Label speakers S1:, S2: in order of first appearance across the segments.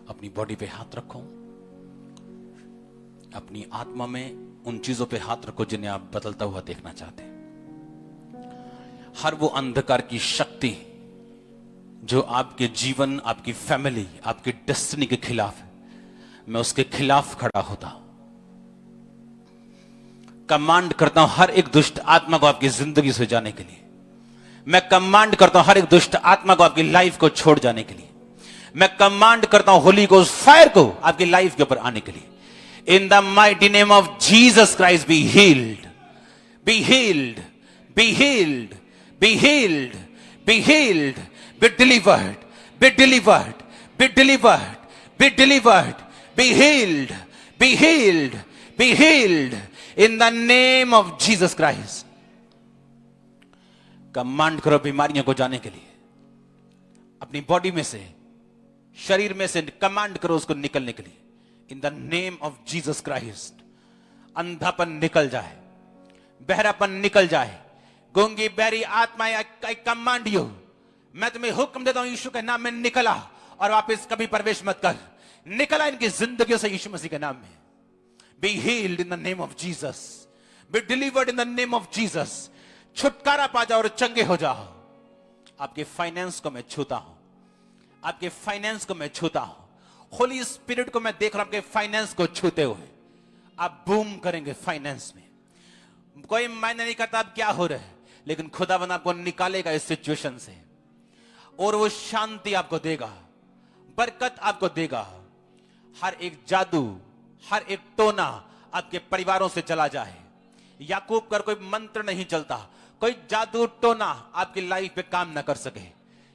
S1: अपनी बॉडी पे हाथ रखो, अपनी आत्मा में उन चीजों पे हाथ रखो जिन्हें आप बदलता हुआ देखना चाहते हैं। हर वो अंधकार की शक्ति जो आपके जीवन, आपकी फैमिली, आपकी डेस्टिनी के खिलाफ है, मैं उसके खिलाफ खड़ा होता हूं। कमांड करता हूं हर एक दुष्ट आत्मा को आपकी जिंदगी से जाने के लिए। मैं कमांड करता हूं हर एक दुष्ट आत्मा को आपकी लाइफ को छोड़ जाने के लिए। मैं कमांड करता हूं होली गोस्ट फायर को आपकी लाइफ के ऊपर आने के लिए। In the mighty name of Jesus Christ be heeled, be healed, be healed, be healed, be healed, be delivered, be delivered, be delivered, be delivered, be healed, be healed, be healed in the name of Jesus Christ. Command करो बीमारियों को जाने के लिए। अपनी body में से, शरीर में से कमांड करो उसको निकलने के लिए। In the name of Jesus Christ. अंधापन निकल जाए, बहरापन निकल जाए, गूंगी बहरी आत्माएं, आई कमांड यू, मैं तुम्हें हुक्म देता हूं यीशु के नाम में, निकला और वापस कभी प्रवेश मत कर। निकला इनकी जिंदगियों से यीशु मसीह के नाम में। Be healed in the name of Jesus, be delivered in the name of Jesus. छुटकारा पा जाओ और चंगे हो जाओ। आपके फाइनेंस को मैं छूता हूं, आपके फाइनेंस को मैं छूता हूं। होली स्पिरिट को मैं देख रहा हूं आपके फाइनेंस को छूते हुए। आप बूम करेंगे फाइनेंस में। कोई मायने नहीं करता आप क्या हो रहे हैं, लेकिन खुदावंद आपको निकालेगा इस सिचुएशन से और वो शांति आपको देगा, बरकत आपको देगा। हर एक जादू, हर एक टोना आपके परिवारों से चला जाए। याकूब कर कोई मंत्र नहीं चलता, कोई जादू टोना आपकी लाइफ पे काम ना कर सके।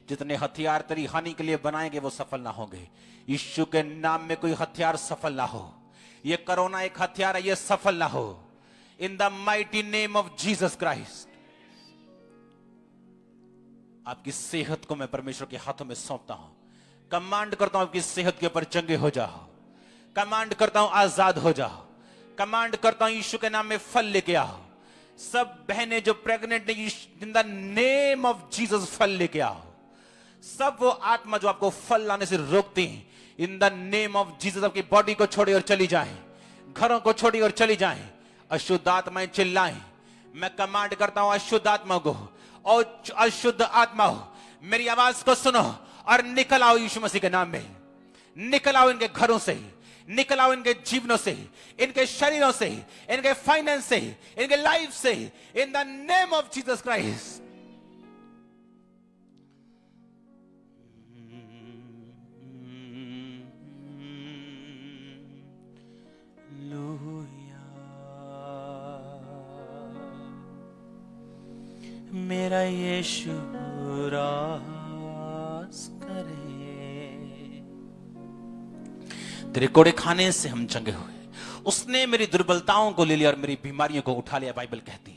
S1: जितने हथियार तेरी हानि के लिए बनाएंगे वो सफल ना होंगे। यीशु के नाम में कोई हथियार सफल ना हो। ये कोरोना एक हथियार है, ये सफल ना हो। In the mighty name of Jesus Christ. आपकी सेहत को मैं परमेश्वर के हाथों में सौंपता हूं। कमांड करता हूं आपकी सेहत के ऊपर चंगे हो जाओ। कमांड करता हूं आजाद हो जाओ। कमांड करता हूं यीशु के नाम में फल लेके आओ। सब बहनें जो प्रेग्नेंट नहीं, इन द नेम ऑफ जीसस फल लेके आओ। सब वो आत्मा जो आपको फल लाने से रोकती हैं, इन द नेम ऑफ जीसस आपकी बॉडी को छोड़ी और चली जाएं, घरों को छोड़ी और चली जाएं। अशुद्ध आत्माएं चिल्लाएं। मैं कमांड करता हूं अशुद्ध आत्मा को और अशुद्ध आत्मा हो, मेरी आवाज को सुनो और निकल आओ यीशु मसीह के नाम में। निकल आओ इनके घरों से, निकल आओ इनके जीवनों से, इनके शरीरों से, इनके फाइनेंस से, इनके लाइफ से। इन the name of Jesus Christ. मेरा यीशु राज करे। तेरे कोड़े खाने से हम चंगे हुए। उसने मेरी दुर्बलताओं को ले लिया और मेरी बीमारियों को उठा लिया। बाइबल कहती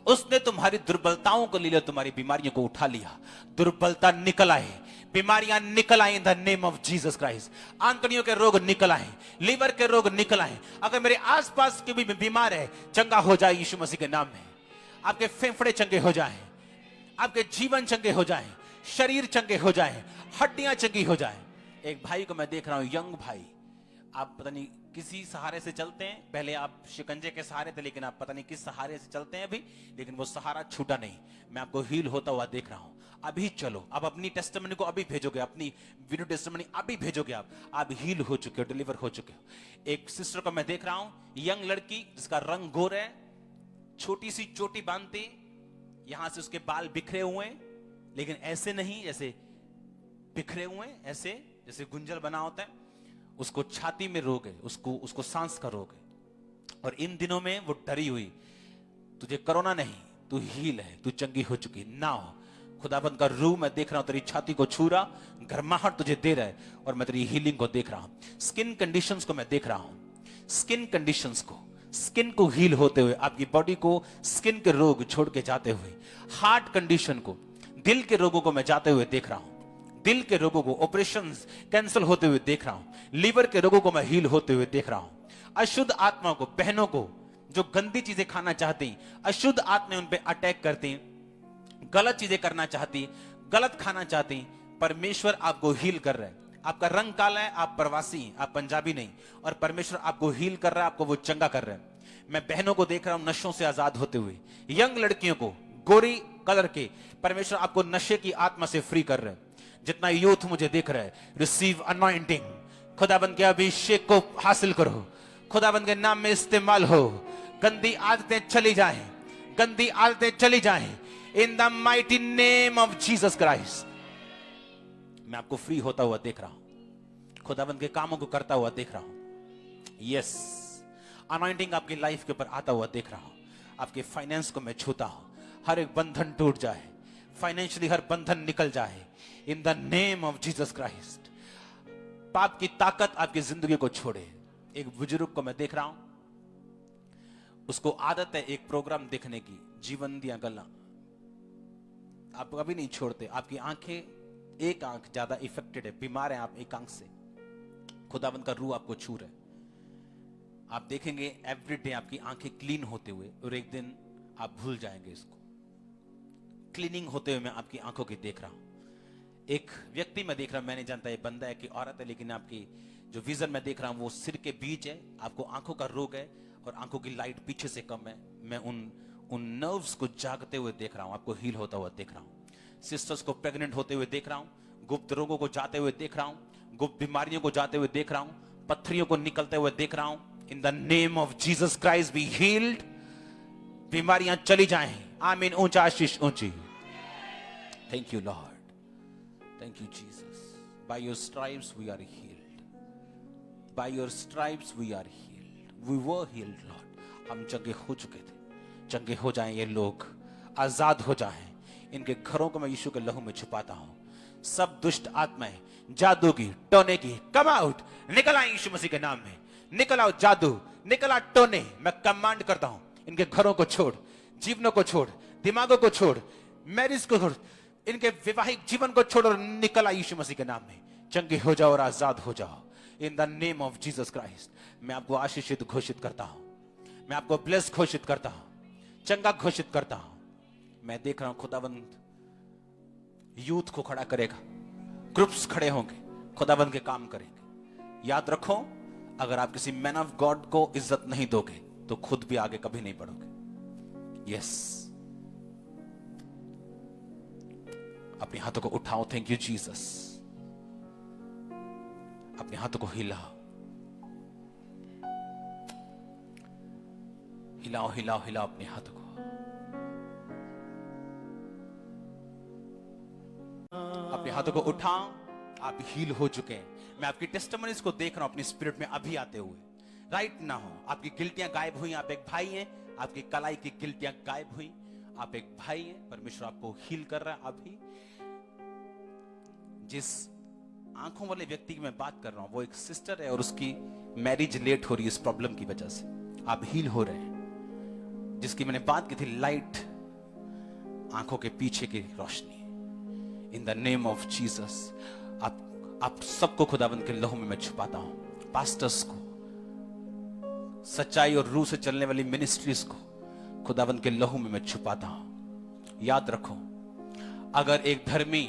S1: उसने तुम्हारी दुर्बलताओं को ले लिया, तुम्हारी बीमारियों को उठा लिया। दुर्बलता निकल आए, बीमारियां निकल आए in the name of Jesus Christ. आंतड़ियों के रोग निकल आए, लीवर के रोग निकल आए। अगर मेरे आसपास के भी बीमार है, चंगा हो जाए यीशु मसीह के नाम में। आपके फेफड़े चंगे हो जाएं, आपके जीवन चंगे हो जाएं, शरीर चंगे हो जाएं, हड्डियां चंगी हो जाएं। एक भाई को मैं देख रहा हूं, यंग भाई, आप पता नहीं किसी सहारे से चलते हैं। पहले आप शिकंजे के सहारे थे, लेकिन आप पता नहीं किस सहारे से चलते हैं अभी, लेकिन वो सहारा छूटा नहीं। मैं आपको हील होता हुआ देख रहा हूं। अभी चलो, आप अपनी टेस्टिमनी को अभी भेजोगे, अपनी वीडियो टेस्टिमनी अभी भेजोगे। आप हील हो चुके हो, डिलीवर हो चुके हो। एक सिस्टर को मैं देख रहा हूं, यंग लड़की जिसका रंग गोर है, छोटी सी चोटी बांधती, यहां से उसके बाल बिखरे हुए हैं, लेकिन ऐसे नहीं जैसे बिखरे हुए, ऐसे जैसे गुंजल बना होता है। उसको छाती में रोग है, उसको सांस का रोग है। और इन दिनों में वो डरी हुई, तुझे कोरोना नहीं, तू हील है, तू चंगी हो चुकी ना हो। खुदाबंद का रूह मैं देख रहा हूं, तेरी छाती को छू रहा, गर्माहट तुझे दे रहा है, और मैं तेरी हीलिंग को देख रहा हूं। स्किन कंडीशंस को मैं देख रहा हूं, स्किन कंडीशंस को, स्किन को हील होते हुए, आपकी बॉडी को स्किन के रोग छोड़ के जाते हुए। हार्ट कंडीशन को, दिल के रोगों को मैं जाते हुए देख रहा हूं। दिल के रोगों को, ऑपरेशंस कैंसिल होते हुए देख रहा हूं। लीवर के रोगों को मैं हील होते हुए देख रहा हूं। अशुद्ध आत्मा को, बहनों को जो गंदी चीजें खाना चाहती, अशुद्ध आत्मा उन पे अटैक करती, गलत चीजें करना चाहती, गलत खाना चाहती, परमेश्वर आपको हील कर रहा है। आपका रंग काला है, आप प्रवासी हैं, आप पंजाबी नहीं, और परमेश्वर आपको हील कर रहा है, आपको वो चंगा कर रहा है। मैं बहनों को देख रहा हूं नशों से आजाद होते हुए, यंग लड़कियों को, गोरी कलर के, परमेश्वर आपको नशे की आत्मा से फ्री कर रहे हैं। जितना यूथ मुझे देख रहा है, रिसीव अनॉइंटिंग, खुदाबंद के अभिषेक को हासिल करो, खुदाबंद के नाम में इस्तेमाल हो, गंदी आदतें चली जाएं, गंदी आदतें चली जाएं, in the mighty name of Jesus Christ. मैं आपको फ्री होता हुआ देख रहा हूं, खुदाबंद के कामों को करता हुआ देख रहा हूं। यस, अनॉइंटिंग आपकी लाइफ के ऊपर आता हुआ देख रहा हूं। आपके फाइनेंस को मैं छूता हूं, हर एक बंधन टूट जाए, फाइनेंशियली हर बंधन निकल जाए, इन the name of Jesus Christ. पाप की ताकत आपकी जिंदगी को छोड़े। एक बुजुर्ग को मैं देख रहा हूं, उसको आदत है एक प्रोग्राम देखने की, जीवन दिया गल्ला, आप कभी नहीं छोड़ते। आपकी आंखें, एक आंख ज्यादा इफेक्टेड है, बीमार है आप एक आंख से, खुदावंद का रूह आपको छू रहा है। आप देखेंगे एवरीडे आपकी आंखें क्लीन होते हुए, और एक दिन आप भूल जाएंगे इसको। क्लीनिंग होते हुए मैं आपकी आंखों की देख रहा हूं। एक व्यक्ति मैं देख रहा हूं, मैं नहीं जानता ये बंदा है कि औरत है, लेकिन आपकी जो विजन मैं देख रहा हूं वो सिर के बीच है। आपको आंखों का रोग है और आंखों की लाइट पीछे से कम है। मैं उन नर्व्स को जागते हुए देख रहा हूं, आपको हील होता हुआ देख रहा हूं। सिस्टर्स को प्रेग्नेंट होते हुए देख रहा हूं, गुप्त रोगों को जाते हुए देख रहा हूं, गुप्त बीमारियों को जाते हुए देख रहा हूं, पत्थरियों को निकलते हुए देख रहा हूं। In the name of Jesus Christ be healed. बीमारियां चली जाएं। आमीन। ऊंचा आशीष ऊंची। Thank you Lord, thank you Jesus. By your stripes we are healed, by your stripes we are healed, we were healed Lord. हम चंगे हो चुके थे, चंगे हो जाएं ये लोग, आजाद हो जाएं। इनके घरों को मैं यीशु के लहू में छुपाता हूं। सब दुष्ट आत्माएं, जादू की, टोने की, कम आउट, निकल आए यीशु मसीह के नाम में। निकल आओ जादू, निकल आओ टोने। मैं कमांड करता हूं, इनके घरों को छोड़, जीवनों को छोड़, दिमागों को छोड़, मैरिज को छोड़, इनके वैवाहिक जीवन को छोड़ और निकल आए यीशु मसीह के नाम में। चंगे हो जाओ और आजाद हो जाओ इन the name of Jesus Christ. मैं आपको आशीषित घोषित करता हूं, मैं आपको ब्लेस घोषित करता हूं, चंगा घोषित करता हूं। मैं देख रहा हूं खुदाबंद यूथ को खड़ा करेगा, ग्रुप्स खड़े होंगे, खुदाबंद के काम करेंगे। याद रखो, अगर आप किसी मैन ऑफ गॉड को इज्जत नहीं दोगे तो खुद भी आगे कभी नहीं बढ़ोगे। यस, अपने हाथों को उठाओ। Thank you Jesus. अपने हाथों को हिलाओ, हिलाओ हिलाओ हिलाओ अपने हाथों को। अपने हाथों को उठाओ। आप हील हो चुके हैं। मैं आपकी टेस्टिमनीज को देख रहा हूं अपनी स्पिरिट में अभी आते हुए। राइट ना हो, आपकी गिल्टियां गायब हुई। आप एक भाई हैं, आपकी कलाई की गिल्टियां गायब हुई। आप एक भाई हैं, परमेश्वर आपको हील कर रहा है अभी। जिस आंखों वाले व्यक्ति की मैं बात कर रहा हूं वो एक सिस्टर है और उसकी मैरिज लेट हो रही है इस प्रॉब्लम की वजह से। आप हील हो रहे हैं। जिसकी मैंने बात की थी, लाइट, आंखों के पीछे की रोशनी, in the name of Jesus. आप सबको खुदाबंद के लहू में मैं छुपाता हूं। पास्टर्स को, सच्चाई और रूह से चलने वाली मिनिस्ट्रीज को खुदाबंद के लहू में मैं छुपाता हूं। याद रखो, अगर एक धर्मी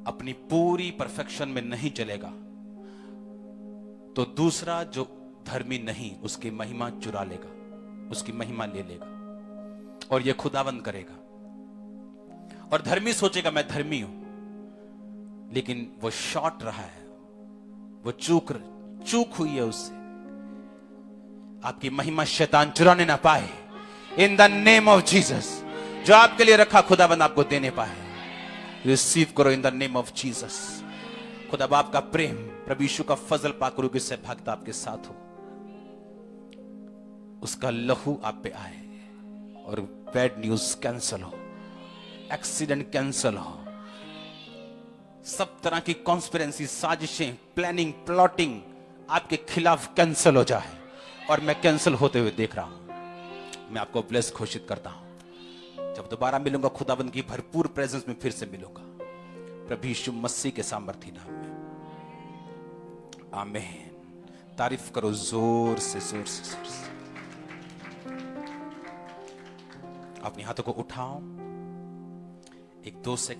S1: अपनी पूरी परफेक्शन में नहीं चलेगा तो दूसरा जो धर्मी नहीं उसकी महिमा चुरा लेगा, उसकी महिमा ले लेगा और यह खुदाबंद करेगा। और धर्मी सोचेगा मैं धर्मी हूं, लेकिन वो शॉर्ट रहा है, वो चूक हुई है उससे। आपकी महिमा शैतान चुराने ना पाए इन द नेम ऑफ जीसस। जो आपके लिए रखा खुदाबंद आपको देने पाए। रिसीव करो इन द नेम ऑफ जीसस। खुदा बाप का प्रेम, प्रभु यीशु का फजल पाक रूह की सहभागिता आपके साथ हो। उसका लहू आप पे आए और बैड न्यूज कैंसल हो, एक्सीडेंट कैंसल हो, सब तरह की कॉन्स्पिरेंसी, साजिशें, प्लानिंग, प्लॉटिंग आपके खिलाफ कैंसल हो जाए। और मैं कैंसल होते हुए देख रहा हूं। मैं आपको ब्लेस घोषित करता हूं। जब दोबारा मिलूंगा खुदाबंद की भरपूर प्रेजेंस में फिर से मिलूंगा, प्रभु यीशु मसीह के सामर्थी नाम में। आमीन। तारीफ करो जोर से जोर से जोर से। अपने हाथों को उठाओ, एक 2 सेकंड